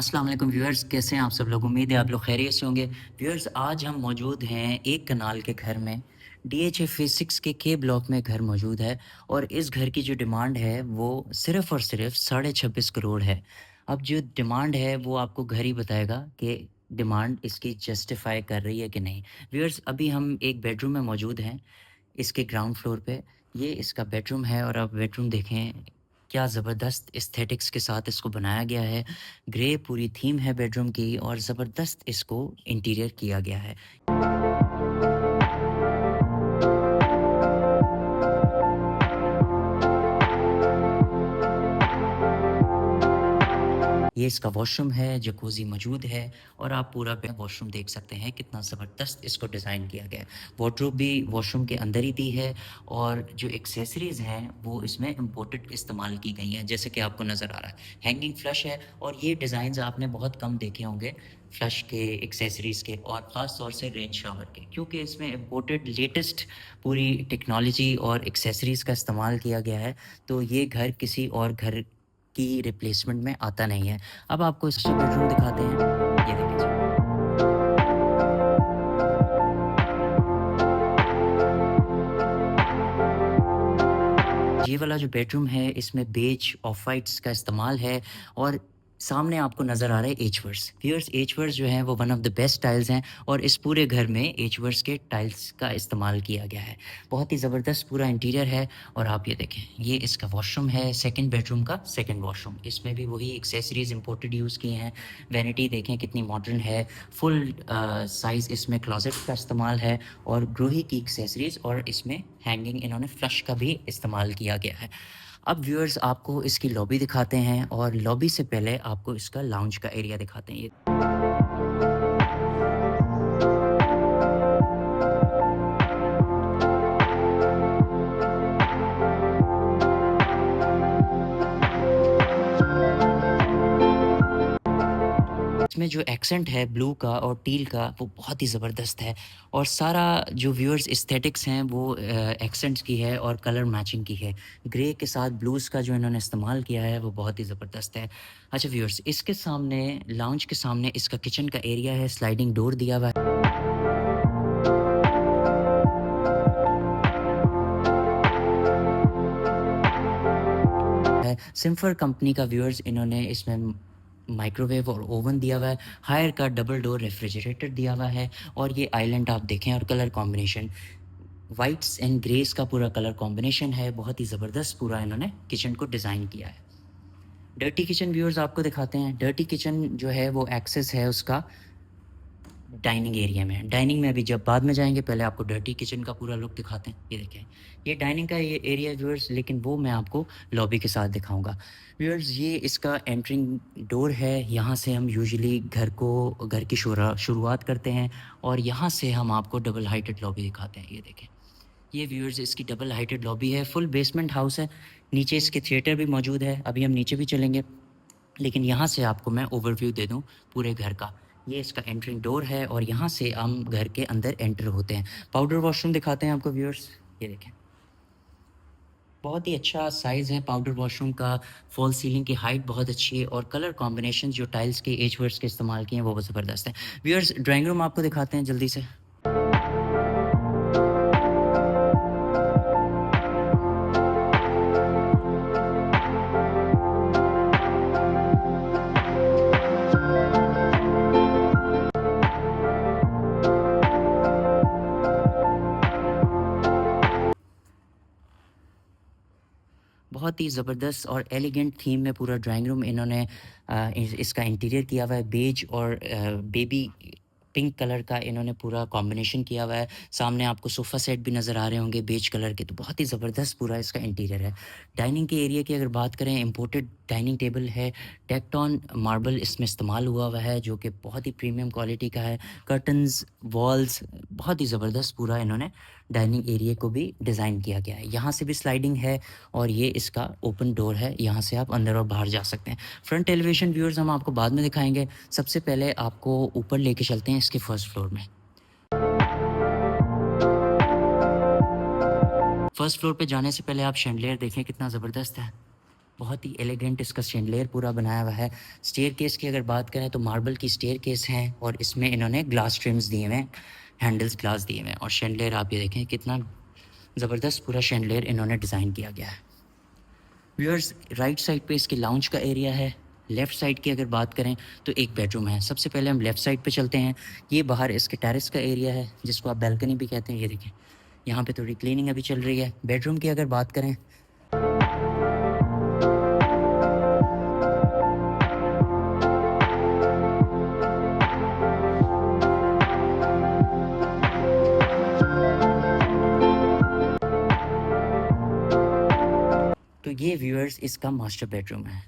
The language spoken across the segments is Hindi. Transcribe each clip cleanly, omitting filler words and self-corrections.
अस्सलाम वालेकुम व्यूअर्स, कैसे हैं आप सब लोग। उम्मीद है आप लोग खैरियत से होंगे। व्यूअर्स, आज हम मौजूद हैं एक कनाल के घर में। डीएचए फेज़ 6 के ब्लॉक में घर मौजूद है और इस घर की जो डिमांड है वो सिर्फ़ और सिर्फ़ 26.5 करोड़ है। अब जो डिमांड है वो आपको घर ही बताएगा कि डिमांड इसकी जस्टिफ़ाई कर रही है कि नहीं। व्यूअर्स, अभी हम एक बेडरूम में मौजूद हैं इसके ग्राउंड फ्लोर पे। ये इसका बेडरूम है और आप बेडरूम देखें, क्या ज़बरदस्त एस्थेटिक्स के साथ इसको बनाया गया है। ग्रे पूरी थीम है बेडरूम की और ज़बरदस्त इसको इंटीरियर किया गया है। ये इसका वॉशरूम है, जकूज़ी मौजूद है और आप पूरा वॉशरूम देख सकते हैं कितना ज़बरदस्त इसको डिज़ाइन किया गया है। वार्डरोब भी वॉशरूम के अंदर ही दी है और जो एक्सेसरीज़ हैं वो इसमें इम्पोर्टेड इस्तेमाल की गई हैं, जैसे कि आपको नज़र आ रहा है। हैंगिंग फ्लश है और ये डिज़ाइंस आपने बहुत कम देखे होंगे फ्लश के, एक्सेसरीज़ के और ख़ास तौर से रेन शावर के, क्योंकि इसमें इम्पोर्टेड लेटेस्ट पूरी टेक्नोलॉजी और एक्सेसरीज़ का इस्तेमाल किया गया है। तो ये घर किसी और घर की रिप्लेसमेंट में आता नहीं है। अब आपको इसका बेडरूम दिखाते हैं। ये देखिए जी। ये वाला जो बेडरूम है इसमें बेज ऑफ व्हाइट्स का इस्तेमाल है और सामने आपको नज़र आ रहा है एचवर्स। व्यूअर्स, एचवर्स जो हैं वो one of the best tiles हैं और इस पूरे घर में एचवर्स के टाइल्स का इस्तेमाल किया गया है। बहुत ही ज़बरदस्त पूरा इंटीरियर है और आप ये देखें, ये इसका वॉशरूम है, सेकंड बेडरूम का सेकंड वॉशरूम। इसमें भी वही एक्सेसरीज़ इंपोर्टेड यूज़ किए हैं। वैनिटी देखें कितनी मॉडर्न है। फुल साइज़ इसमें क्लोजेट का इस्तेमाल है और ग्रोही की एक्सेसरीज़ और इसमें हैंगिंग इन्होंने फ्लश का भी इस्तेमाल किया गया है। अब व्यूअर्स, आपको इसकी लॉबी दिखाते हैं और लॉबी से पहले आपको इसका लाउंज का एरिया दिखाते हैं। ये इसमें जो एक्सेंट है ब्लू का और टील का वो बहुत ही ज़बरदस्त है और सारा जो व्यूअर्स एस्थेटिक्स हैं वो एक्सेंट्स की है और कलर मैचिंग की है। ग्रे के साथ ब्लूज़ का जो इन्होंने इस्तेमाल किया है वो बहुत ही ज़बरदस्त है। अच्छा व्यूअर्स, इसके सामने लाउंज के सामने इसका किचन का एरिया है, स्लाइडिंग डोर दिया हुआ है। सिम्फर कंपनी का व्यूअर्स, इन्होंने इसमें माइक्रोवेव और ओवन दिया हुआ है। हायर का डबल डोर रेफ्रिजरेटर दिया हुआ है और ये आइलैंड आप देखें और colour combination whites and greys का पूरा कलर कॉम्बिनेशन है। बहुत ही ज़बरदस्त पूरा इन्होंने किचन को डिज़ाइन किया है। डर्टी किचन व्यूअर्स आपको दिखाते हैं। डर्टी किचन जो है वो एक्सेस है उसका डाइनिंग एरिया में। डाइनिंग में अभी जब बाद में जाएंगे, पहले आपको डर्टी किचन का पूरा लुक दिखाते हैं। ये देखें, ये डाइनिंग का ये एरिया व्यूअर्स, लेकिन वो मैं आपको लॉबी के साथ दिखाऊंगा। व्यूअर्स, ये इसका एंट्रिंग डोर है। यहाँ से हम यूजुअली घर की शुरुआत करते हैं और यहाँ से हम आपको डबल हाइटेड लॉबी दिखाते हैं। ये देखें, ये व्यूअर्स इसकी डबल हाइटेड लॉबी है। फुल बेसमेंट हाउस है। नीचे इसके थिएटर भी मौजूद है। अभी हम नीचे भी चलेंगे, लेकिन यहाँ से आपको मैं ओवरव्यू दे दूँ पूरे घर का। ये इसका एंट्रिंग डोर है और यहाँ से हम घर के अंदर एंटर होते हैं। पाउडर वॉशरूम दिखाते हैं आपको व्यूअर्स। ये देखें, बहुत ही अच्छा साइज़ है पाउडर वॉशरूम का। फॉल सीलिंग की हाइट बहुत अच्छी है और कलर कॉम्बिनेशन जो टाइल्स के एजवर्स के इस्तेमाल किए हैं वो ज़बरदस्त है। व्यूअर्स, ड्राइंग रूम आपको दिखाते हैं जल्दी से। बहुत ही ज़बरदस्त और एलिगेंट थीम में पूरा ड्राइंग रूम इन्होंने इसका इंटीरियर किया हुआ है। बेज और बेबी पिंक कलर का इन्होंने पूरा कॉम्बिनेशन किया हुआ है। सामने आपको सोफ़ा सेट भी नज़र आ रहे होंगे बेज कलर के। तो बहुत ही ज़बरदस्त पूरा इसका इंटीरियर है। डाइनिंग के एरिया की अगर बात करें, इम्पोर्टेड डाइनिंग टेबल है। टेक्टोन मार्बल इसमें इस्तेमाल हुआ हुआ है जो कि बहुत ही प्रीमियम क्वालिटी का है। कर्टन्स, वॉल्स, बहुत ही ज़बरदस्त पूरा इन्होंने डाइनिंग एरिया को भी डिज़ाइन किया गया है। यहाँ से भी स्लाइडिंग है और ये इसका ओपन डोर है। यहाँ से आप अंदर और बाहर जा सकते हैं। फ्रंट एलिवेशन व्यूअर्स हम आपको बाद में दिखाएंगे। सबसे पहले आपको ऊपर लेके चलते हैं इसके फर्स्ट फ्लोर में। फर्स्ट फ्लोर पे जाने से पहले आप शैंडलियर देखें कितना ज़बरदस्त है। बहुत ही एलिगेंट इसका शैंडलियर पूरा बनाया हुआ है। स्टेयरकेस की अगर बात करें तो मार्बल की स्टेयरकेस है और इसमें इन्होंने ग्लास ट्रिम्स दिए हुए हैं, हैंडल्स ग्लास दिए हुए हैं। और शैंडलियर आप ये देखें कितना ज़बरदस्त पूरा शैंडलियर इन्होंने डिज़ाइन किया गया है। व्यूअर्स, राइट साइड पे इसके लाउंज का एरिया है। लेफ़्ट साइड की अगर बात करें तो एक बेडरूम है। सबसे पहले हम लेफ़्ट साइड पे चलते हैं। ये बाहर इसके टेरेस का एरिया है जिसको आप बैल्कनी भी कहते हैं। ये देखें, यहाँ पे थोड़ी क्लीनिंग अभी चल रही है। बेडरूम की अगर बात करें तो ये व्यूअर्स इसका मास्टर बेडरूम है।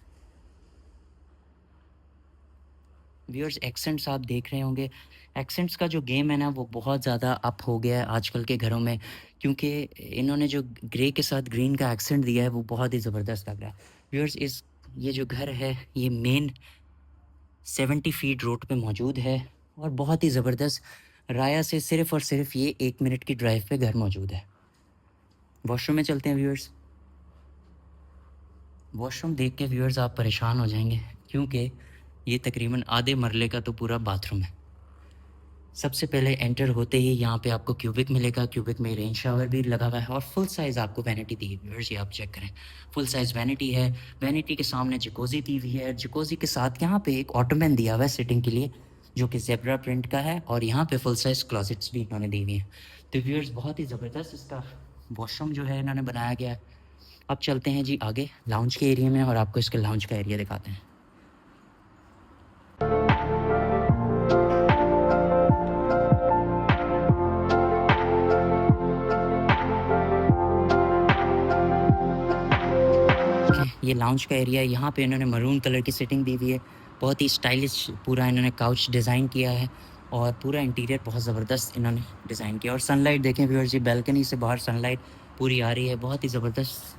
व्यूअर्स, एक्सेंट्स आप देख रहे होंगे। एक्सेंट्स का जो गेम है ना वो बहुत ज़्यादा अप हो गया है आजकल के घरों में, क्योंकि इन्होंने जो ग्रे के साथ ग्रीन का एक्सेंट दिया है वो बहुत ही ज़बरदस्त लग रहा है। व्यूअर्स, ये जो घर है ये मेन 70 फीट रोड पे मौजूद है और बहुत ही ज़बरदस्त, राया से सिर्फ़ और सिर्फ ये 1 मिनट की ड्राइव पे घर मौजूद है। वॉशरूम में चलते हैं व्यूअर्स। वॉशरूम देख के व्यूअर्स आप परेशान हो जाएंगे, क्योंकि ये तकरीबन आधे मरले का तो पूरा बाथरूम है। सबसे पहले एंटर होते ही यहाँ पे आपको क्यूबिक मिलेगा। क्यूबिक में रेन शावर भी लगा हुआ है और फुल साइज़ आपको वैनिटी दी हुई है। ये आप चेक करें, फुल साइज़ वैनिटी है। वैनिटी के सामने जकोज़ी दी हुई है। जकोज़ी के साथ यहाँ पे एक ऑटोमैन दिया हुआ है सिटिंग के लिए, जो कि ज़ेब्रा प्रिंट का है। और यहाँ पे फुल साइज़ क्लोजेट्स भी इन्होंने दी हुई हैं। तो व्यूअर्स, बहुत ही ज़बरदस्त इसका वॉशरूम जो है इन्होंने बनाया गया है। अब चलते हैं जी आगे लाउंज के एरिया में और आपको इसके लाउंज का एरिया दिखाते हैं। ये लाउंज का एरिया है। यहाँ पे इन्होंने मरून कलर की सीटिंग दी हुई है। बहुत ही स्टाइलिश पूरा इन्होंने काउच डिज़ाइन किया है और पूरा इंटीरियर बहुत ज़बरदस्त इन्होंने डिज़ाइन किया। और सनलाइट देखें व्यूअर्स, ये बैल्कनी से बाहर सनलाइट पूरी आ रही है। बहुत ही ज़बरदस्त,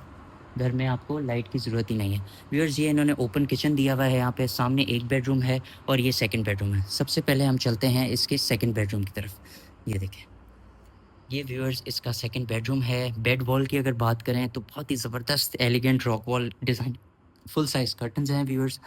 घर में आपको लाइट की ज़रूरत ही नहीं है। व्यूअर्स, ये इन्होंने ओपन किचन दिया हुआ है। यहाँ पे सामने एक बेडरूम है और ये सेकंड बेडरूम है। सबसे पहले हम चलते हैं इसके सेकंड बेडरूम की तरफ। ये देखें, ये व्यूअर्स इसका सेकंड बेडरूम है। बेड वॉल की अगर बात करें तो बहुत ही ज़बरदस्त elegant rock wall design, full size curtains हैं व्यूअर्स।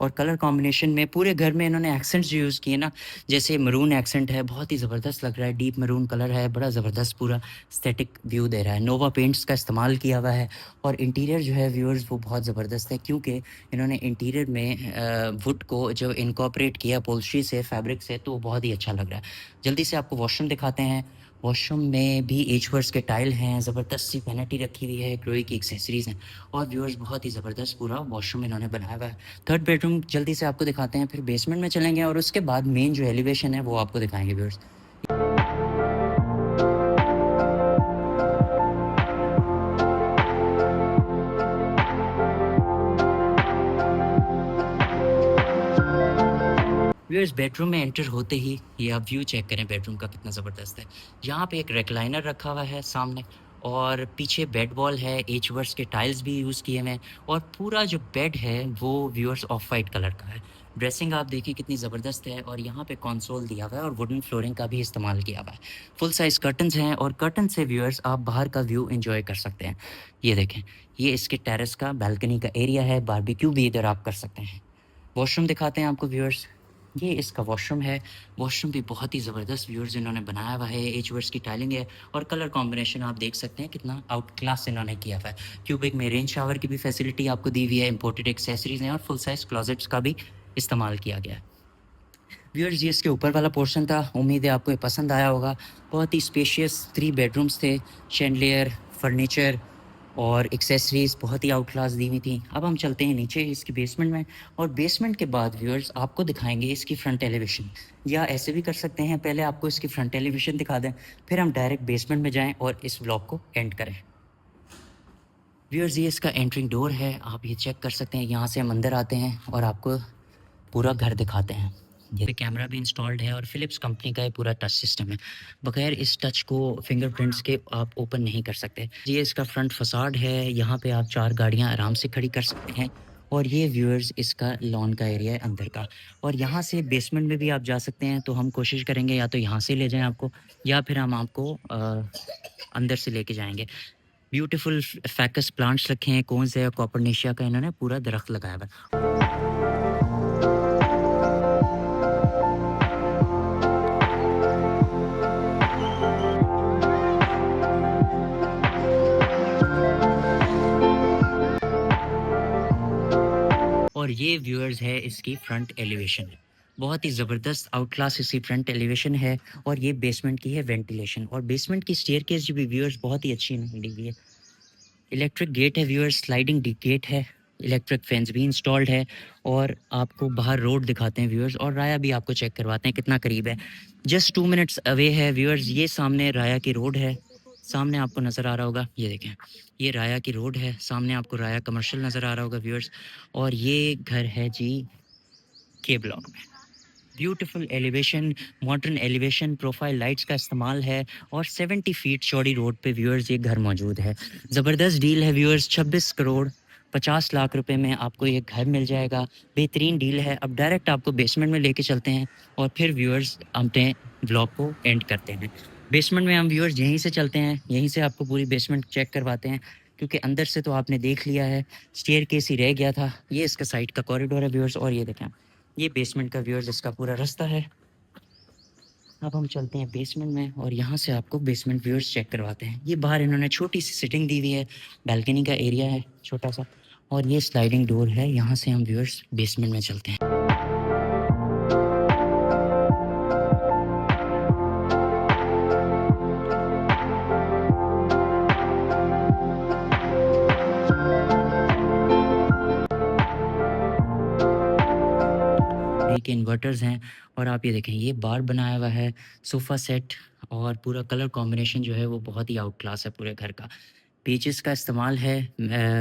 और कलर कॉम्बिनेशन में पूरे घर में इन्होंने एक्सेंट्स जो यूज़ किए ना, जैसे मरून एक्सेंट है, बहुत ही ज़बरदस्त लग रहा है। डीप मरून कलर है, बड़ा ज़बरदस्त पूरा एस्थेटिक व्यू दे रहा है। नोवा पेंट्स का इस्तेमाल किया हुआ है और इंटीरियर जो है व्यूअर्स वो बहुत ज़बरदस्त है, क्योंकि इन्होंने इंटीरियर में वुड को जो इनकॉर्पोरेट किया अपॉल्स्ट्री से, फैब्रिक से, तो वो बहुत ही अच्छा लग रहा है। जल्दी से आपको वॉशरूम दिखाते हैं। वॉशरूम में भी एचवर्स के टाइल हैं, ज़बरदस्त सी वैनिटी रखी हुई है, क्लोई की एक्सेसरीज़ हैं और व्यूअर्स बहुत ही ज़बरदस्त पूरा वॉशरूम इन्होंने बनाया हुआ है। थर्ड बेडरूम जल्दी से आपको दिखाते हैं, फिर बेसमेंट में चलेंगे और उसके बाद मेन जो एलिवेशन है वो आपको दिखाएंगे व्यूअर्स। व्यूअर्स, बेडरूम में एंटर होते ही ये आप व्यू चेक करें बेडरूम का कितना ज़बरदस्त है। यहाँ पे एक रेक्लाइनर रखा हुआ है सामने और पीछे बेड वॉल है, एचवर्स के टाइल्स भी यूज़ किए हुए हैं और पूरा जो बेड है वो व्यूअर्स ऑफ वाइट कलर का है। ड्रेसिंग आप देखिए कितनी ज़बरदस्त है और यहाँ पे कंसोल दिया हुआ है और वुडन फ्लोरिंग का भी इस्तेमाल किया हुआ है। फुल साइज़ कर्टन्स हैं और कर्टन से व्यूअर्स आप बाहर का व्यू एंजॉय कर सकते हैं। ये देखें, ये इसके टेरेस का बालकनी का एरिया है, बारबेक्यू भी इधर आप कर सकते हैं। वॉशरूम दिखाते हैं आपको व्यूअर्स। ये इसका वॉशरूम है। वॉशरूम भी बहुत ही ज़बरदस्त व्यूअर्स इन्होंने बनाया हुआ है। एचवर्स की टाइलिंग है और कलर कॉम्बिनेशन आप देख सकते हैं कितना आउट क्लास इन्होंने किया हुआ है। क्यूबिक में रेन शावर की भी फैसिलिटी आपको दी हुई है। इंपोर्टेड एक्सेसरीज़ हैं और फुल साइज़ क्लोजेट्स का भी इस्तेमाल किया गया है। व्यूअर्स, ये इसके ऊपर वाला पोर्शन था। उम्मीद है आपको ये पसंद आया होगा। बहुत ही स्पेशियस 3 बेडरूम्स थे। शैंडलियर, फर्नीचर और एक्सेसरीज़ बहुत ही आउट क्लास दी हुई थी। अब हम चलते हैं नीचे इसकी बेसमेंट में और बेसमेंट के बाद व्यूअर्स आपको दिखाएंगे इसकी फ्रंट एलिवेशन, या ऐसे भी कर सकते हैं पहले आपको इसकी फ्रंट एलिवेशन दिखा दें फिर हम डायरेक्ट बेसमेंट में जाएं और इस ब्लॉग को एंड करें। व्यूअर्स, ये इसका एंट्रिंग डोर है, आप ये चेक कर सकते हैं। यहाँ से हम अंदर आते हैं और आपको पूरा घर दिखाते हैं। ये कैमरा भी इंस्टॉल्ड है और फ़िलिप्स कंपनी का ये पूरा टच सिस्टम है। बगैर इस टच को फिंगरप्रिंट्स के आप ओपन नहीं कर सकते। ये इसका फ्रंट फसाड है, यहाँ पे आप 4 गाड़ियाँ आराम से खड़ी कर सकते हैं। और ये व्यूअर्स इसका लॉन का एरिया है अंदर का। और यहाँ से बेसमेंट में भी आप जा सकते हैं, तो हम कोशिश करेंगे या तो यहाँ से ले जाएँ आपको या फिर हम आपको अंदर से लेके जाएँगे। ब्यूटीफुल फैकस प्लांट्स रखे हैं, कोन्स है, कॉपरनेशिया का इन्होंने पूरा दरख्त लगाया हुआ है। और ये व्यूअर्स है इसकी फ्रंट एलिवेशन है, बहुत ही ज़बरदस्त आउट क्लास इसकी फ्रंट एलिवेशन है। और ये बेसमेंट की है वेंटिलेशन, और बेसमेंट की स्टेयरकेस जो भी व्यूअर्स बहुत ही अच्छी मिली हुई है। इलेक्ट्रिक गेट है व्यूअर्स, स्लाइडिंग गेट है, इलेक्ट्रिक फेंस भी इंस्टॉल्ड है। और आपको बाहर रोड दिखाते हैं व्यूअर्स, और राया भी आपको चेक करवाते हैं कितना करीब है। जस्ट 2 मिनट्स अवे है व्यूअर्स, ये सामने राया की रोड है, सामने आपको नज़र आ रहा होगा, ये देखें ये राया की रोड है, सामने आपको राया कमर्शियल नज़र आ रहा होगा व्यूअर्स। और ये घर है जी के ब्लॉक में। Beautiful elevation, modern elevation, profile lights का इस्तेमाल है, और 70 फीट चौड़ी रोड पे व्यूअर्स ये घर मौजूद है। ज़बरदस्त डील है व्यूअर्स, 26 करोड़ 50 लाख रुपए में आपको ये घर मिल जाएगा। बेहतरीन डील है। अब डायरेक्ट आपको बेसमेंट में लेके चलते हैं, और फिर व्यूअर्स अपने ब्लॉग को एंड करते हैं। बेसमेंट में हम व्यूअर्स यहीं से चलते हैं, यहीं से आपको पूरी बेसमेंट चेक करवाते हैं, क्योंकि अंदर से तो आपने देख लिया है, स्टेयरकेस ही रह गया था। ये इसका साइड का कॉरिडोर है व्यूअर्स, और ये देखें ये बेसमेंट का व्यूअर्स इसका पूरा रास्ता है। अब हम चलते हैं बेसमेंट में, और यहाँ से आपको बेसमेंट व्यूअर्स चेक करवाते हैं। ये बाहर इन्होंने छोटी सी सिटिंग दी हुई है, बालकनी का एरिया है छोटा सा, और ये स्लाइडिंग डोर है। यहाँ से हम व्यूअर्स बेसमेंट में चलते हैं। के इन्वर्टर्स हैं, और आप ये देखें ये बार बनाया हुआ है, सोफ़ा सेट, और पूरा कलर कॉम्बिनेशन जो है वो बहुत ही आउट क्लास है पूरे घर का। पेजेस का इस्तेमाल है,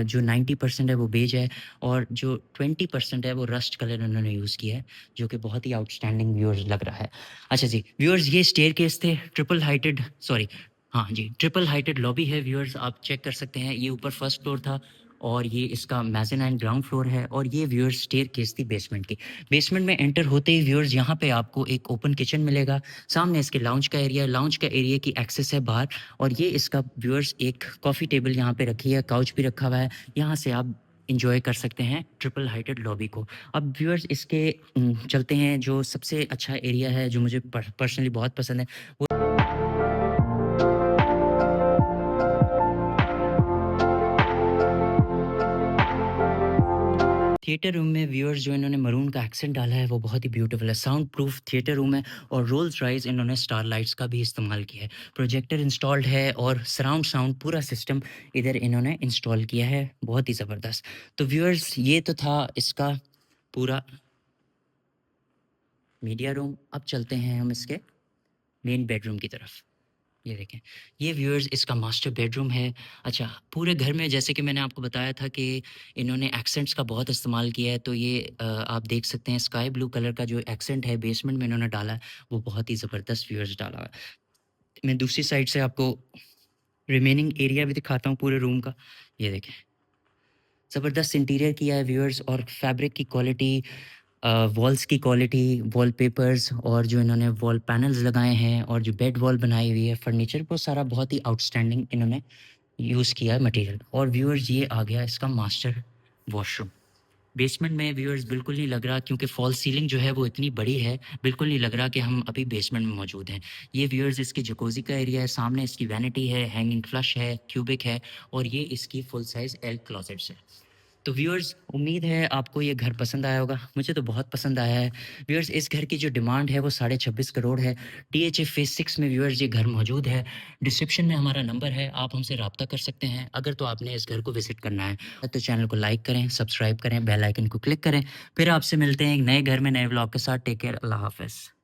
जो 90% है वो बेज है, और जो 20% है वो रस्ट कलर उन्होंने यूज़ किया है, जो कि बहुत ही आउटस्टैंडिंग व्यूअर्स लग रहा है। अच्छा जी व्यूअर्स, ये स्टेयरकेस थे, ट्रिपल हाइटेड, सॉरी हाँ जी, ट्रिपल हाइटेड लॉबी है व्यूअर्स, आप चेक कर सकते हैं। ये ऊपर फर्स्ट फ्लोर था, और ये इसका मेज़ानाइन ग्राउंड फ्लोर है, और ये व्यूअर्स स्टेयरकेस थी बेसमेंट की। बेसमेंट में एंटर होते ही व्यूअर्स यहाँ पे आपको एक ओपन किचन मिलेगा, सामने इसके लाउंज का एरिया, लाउंज का एरिया की एक्सेस है बाहर, और ये इसका व्यूअर्स एक कॉफ़ी टेबल यहाँ पे रखी है, काउच भी रखा हुआ है, यहाँ से आप इंजॉय कर सकते हैं ट्रिपल हाइटेड लॉबी को। अब व्यूअर्स इसके चलते हैं जो सबसे अच्छा एरिया है, जो मुझे पर्सनली बहुत पसंद है, वो थिएटर रूम में व्यूअर्स जो इन्होंने मरून का एक्सेंट डाला है वो बहुत ही ब्यूटीफुल है। साउंड प्रूफ थिएटर रूम है, और रोल्स रॉयस इन्होंने स्टार लाइट्स का भी इस्तेमाल किया है। प्रोजेक्टर इंस्टॉल्ड है, और सराउंड साउंड पूरा सिस्टम इधर इन्होंने इंस्टॉल किया है, बहुत ही ज़बरदस्त। तो व्यूअर्स ये तो था इसका पूरा मीडिया रूम। अब चलते हैं हम इसके मेन बेडरूम की तरफ। ये देखें ये व्यूअर्स इसका मास्टर बेडरूम है। अच्छा, पूरे घर में जैसे कि मैंने आपको बताया था कि इन्होंने एक्सेंट्स का बहुत इस्तेमाल किया है, तो ये आप देख सकते हैं स्काई ब्लू कलर का जो एक्सेंट है बेसमेंट में इन्होंने डाला है, वो बहुत ही ज़बरदस्त व्यूअर्स डाला है। मैं दूसरी साइड से आपको रिमेनिंग एरिया भी दिखाता हूँ पूरे रूम का। ये देखें ज़बरदस्त इंटीरियर किया है व्यूअर्स, और फैब्रिक की क्वालिटी, वॉल्स की क्वालिटी, वॉलपेपर्स, और जो इन्होंने वॉल पैनल्स लगाए हैं, और जो बेड वॉल बनाई हुई है, फर्नीचर वो सारा बहुत ही आउटस्टैंडिंग इन्होंने यूज़ किया है मटेरियल। और व्यूअर्स ये आ गया इसका मास्टर वॉशरूम। बेसमेंट में व्यूअर्स बिल्कुल नहीं लग रहा, क्योंकि फॉल सीलिंग जो है वो इतनी बड़ी है, बिल्कुल नहीं लग रहा कि हम अभी बेसमेंट में मौजूद हैं। ये व्यूअर्स इसकी जकोज़ी का एरिया है, सामने इसकी वैनिटी है, हैंगिंग फ्लश है, क्यूबिक है, और ये इसकी फुल साइज़ एल क्लॉसेट्स है। तो व्यूअर्स उम्मीद है आपको ये घर पसंद आया होगा, मुझे तो बहुत पसंद आया है। व्यूअर्स इस घर की जो डिमांड है वो 26.5 करोड़ है। DHA फेज़ 6 में व्यूअर्स ये घर मौजूद है। डिस्क्रिप्शन में हमारा नंबर है, आप हमसे रब्ता कर सकते हैं अगर तो आपने इस घर को विज़िट करना है। तो चैनल को लाइक करें, सब्सक्राइब करें, बेल आइकन को क्लिक करें। फिर आपसे मिलते हैं एक नए घर में नए व्लॉग के साथ। टेक केयर, अल्लाह हाफ़िज़।